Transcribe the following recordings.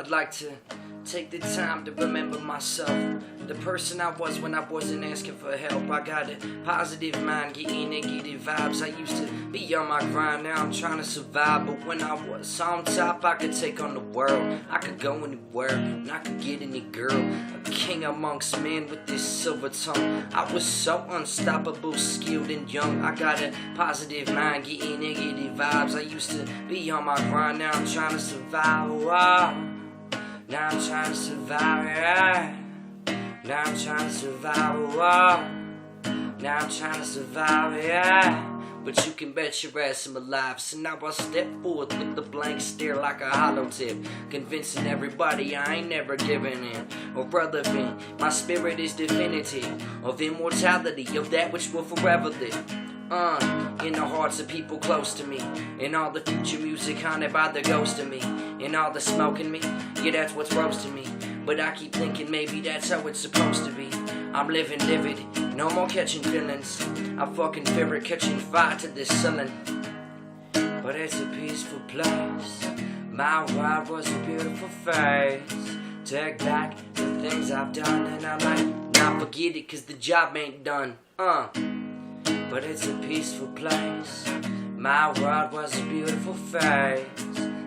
I'd like to take the time to remember myself, the person I was when I wasn't asking for help. I got a positive mind, getting negative vibes. I used to be on my grind, now I'm trying to survive. But when I was on top, I could take on the world. I could go anywhere, and I could get any girl. A king amongst men with this silver tongue. I was so unstoppable, skilled and young. I got a positive mind, getting negative vibes. I used to be on my grind, now I'm trying to survive. Wow. Now I'm trying to survive, yeah. Now I'm trying to survive, whoa. Now I'm trying to survive, yeah. But you can bet your ass I'm alive. So now I step forth with the blank stare like a hollow tip, convincing everybody I ain't never giving in or relevant. My spirit is definitive of immortality, of that which will forever live. In the hearts of people close to me, in all the future music haunted by the ghost of me, in all the smoke in me, yeah, that's what's roasting me. But I keep thinking maybe that's how it's supposed to be. I'm living livid, no more catching feelings. I fucking fear it catching fire to this ceiling. But it's a peaceful place. My ride was a beautiful face. Take back the things I've done, and I might not forget it cause the job ain't done. But it's a peaceful place. My world was a beautiful face.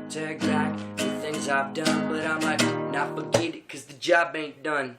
Take back the things I've done, but I might not forget it cause the job ain't done.